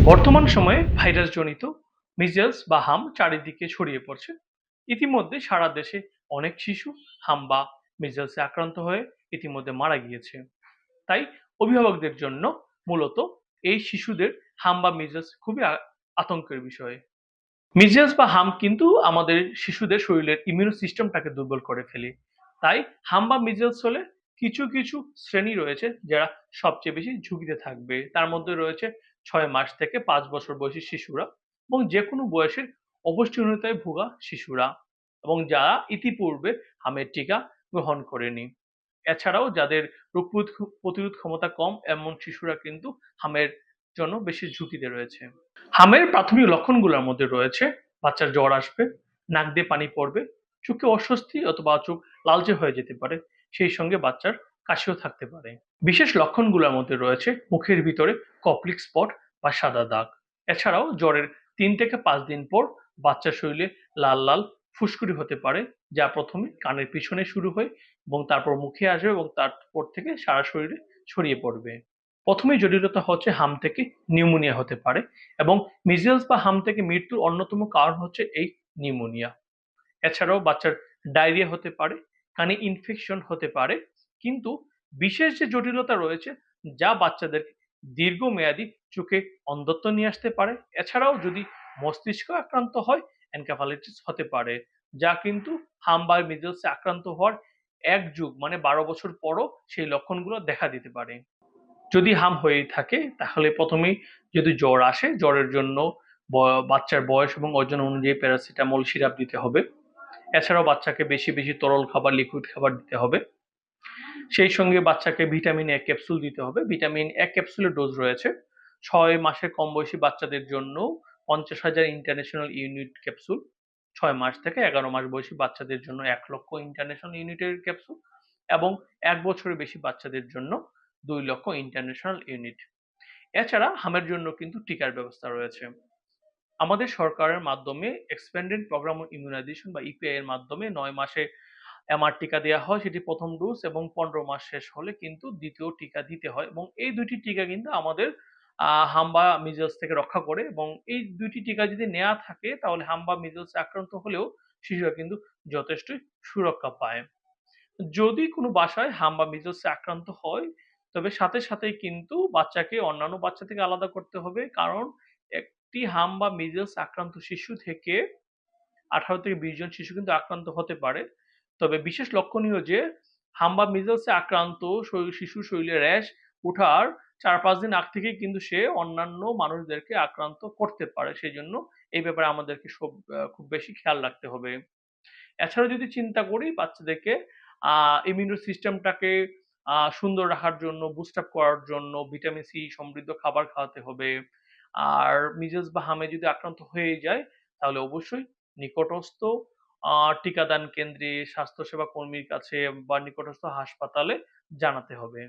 বর্তমান সময়ে ভাইরাসজনিত মিজেলস বা হাম চারিদিকে ছড়িয়ে পড়ছে। ইতিমধ্যে সারা দেশে অনেক শিশু হাম বা মিজেলসে আক্রান্ত হয়ে ইতিমধ্যে মারা গিয়েছে। তাই অভিভাবকদের জন্য মূলত এই শিশুদের হাম বা মিজেলস খুবই আতঙ্কের বিষয়। মিজেলস বা হাম কিন্তু আমাদের শিশুদের শরীরের ইমিউন সিস্টেমটাকে দুর্বল করে ফেলে। তাই হাম বা মিজেলস হলে কিছু কিছু শ্রেণী রয়েছে যারা সবচেয়ে বেশি ঝুঁকিতে থাকবে। তার মধ্যে রয়েছে 6 মাস থেকে 5 বছর বয়সী শিশুরা এবং যে কোনো বয়সের অপুষ্টিহীনতায় ভোগা শিশুরা এবং যারা ইতিপূর্বে হামের টিকা গ্রহণ করেনি। এছাড়াও যাদের রোগ প্রতিরোধ ক্ষমতা কম এমন শিশুরা কিন্তু হামের জন্য বেশি ঝুঁকিতে রয়েছে। হামের প্রাথমিক লক্ষণগুলোর মধ্যে রয়েছে বাচ্চার জ্বর আসবে, নাক দিয়ে পানি পড়বে, চোখে অস্বস্তি অথবা চোখ লালচে হয়ে যেতে পারে, সেই সঙ্গে বাচ্চার কাশিও থাকতে পারে। বিশেষ লক্ষণগুলোর মধ্যে রয়েছে মুখের ভিতরে কপ্লিক স্পট বা সাদা দাগ। এছাড়াও জ্বরের 3 থেকে 5 দিন পর বাচ্চার শরীরে লাল লাল ফুসকুড়ি হতে পারে, যা প্রথমে কানের পিছনে শুরু হয় এবং তারপর মুখে আসবে এবং তারপর থেকে সারা শরীরে ছড়িয়ে পড়বে। প্রথমেই জটিলতা হচ্ছে হাম থেকে নিউমোনিয়া হতে পারে এবং মিজেলস বা হাম থেকে মৃত্যুর অন্যতম কারণ হচ্ছে এই নিউমোনিয়া। এছাড়াও বাচ্চার ডায়রিয়া হতে পারে, কানে ইনফেকশন হতে পারে, কিন্তু বিশেষ যে জটিলতা রয়েছে যা বাচ্চাদের দীর্ঘমেয়াদী চোখে অন্ধত্ব নিয়ে আসতে পারে। এছাড়াও যদি মস্তিষ্ক আক্রান্ত হয় এনকেফালাইটিস হতে পারে, যা কিন্তু হাম বা মিজেলসে আক্রান্ত হওয়ার 1 যুগ মানে 12 বছর পরও সেই লক্ষণগুলো দেখা দিতে পারে। যদি হাম হয়েই থাকে তাহলে প্রথমেই যদি জ্বর আসে জ্বরের জন্য বাচ্চার বয়স এবং ওজন অনুযায়ী প্যারাসিটামল সিরাপ দিতে হবে। এছাড়াও বাচ্চাকে বেশি বেশি তরল খাবার লিকুইড খাবার দিতে হবে। সেই সঙ্গে বাচ্চাকে ভিটামিন এ ক্যাপসুল দিতে হবে। ভিটামিন এ ক্যাপসুলের ডোজ রয়েছে 6 মাসের কম বয়সী বাচ্চাদের জন্য 50,000 ইন্টারন্যাশনাল ইউনিট ক্যাপসুল, 6 মাস থেকে 11 মাস বয়সী বাচ্চাদের জন্য 1 লক্ষ ইন্টারন্যাশনাল ইউনিটের ক্যাপসুল এবং 1 বছরের বেশি বাচ্চাদের জন্য 2 লক্ষ ইন্টারন্যাশনাল ইউনিট। এছাড়া হামের জন্য কিন্তু টিকার ব্যবস্থা রয়েছে। আমাদের সরকারের মাধ্যমে এক্সপেন্ডেড প্রোগ্রাম ইমিউনাইজেশন বা ইপিআই এর মাধ্যমে 9 মাসে এমআর টিকা দেওয়া হয়, সেটি প্রথম ডোজ, এবং 15 মাস শেষ হলে কিন্তু দ্বিতীয় টিকা দিতে হয় এবং এই দুইটি টিকা কিন্তু আমাদের হাম বা মিজেলস থেকে রক্ষা করে এবং এই দুইটি টিকা যদি নেওয়া থাকে তাহলে হাম বা মিজেলসে আক্রান্ত হলেও শিশুরা কিন্তু যথেষ্টই সুরক্ষা পায়। যদি কোনো বাসায় হাম বা মিজেলসে আক্রান্ত হয় তবে সাথে সাথেই কিন্তু বাচ্চাকে অন্যান্য বাচ্চা থেকে আলাদা করতে হবে, কারণ একটি হাম বা মিজেলস আক্রান্ত শিশু থেকে 18 থেকে 20 জন শিশু কিন্তু আক্রান্ত হতে পারে। তবে বিশেষ লক্ষণীয় যে হাম বা মিজেলসে আক্রান্ত শিশুর শরীরে র্যাশ ওঠার 4-5 দিন আগ থেকেই কিন্তু সে অন্যান্য মানুষদেরকে আক্রান্ত করতে পারে। সেজন্য এই ব্যাপারে আমাদেরকে খুব বেশি খেয়াল রাখতে হবে। এছাড়াও যদি চিন্তা করি বাচ্চাদেরকে ইমিউনো সিস্টেমটাকে সুন্দর রাখার জন্য, বুস্ট আপ করার জন্য ভিটামিন সি সমৃদ্ধ খাবার খাওয়াতে হবে। আর মিজেলস বা হামে যদি আক্রান্ত হয়ে যায় তাহলে অবশ্যই নিকটস্থ টিকাদান কেন্দ্রে, স্বাস্থ্যসেবা কর্মীর কাছে বা নিকটস্থ হাসপাতালে জানাতে হবে।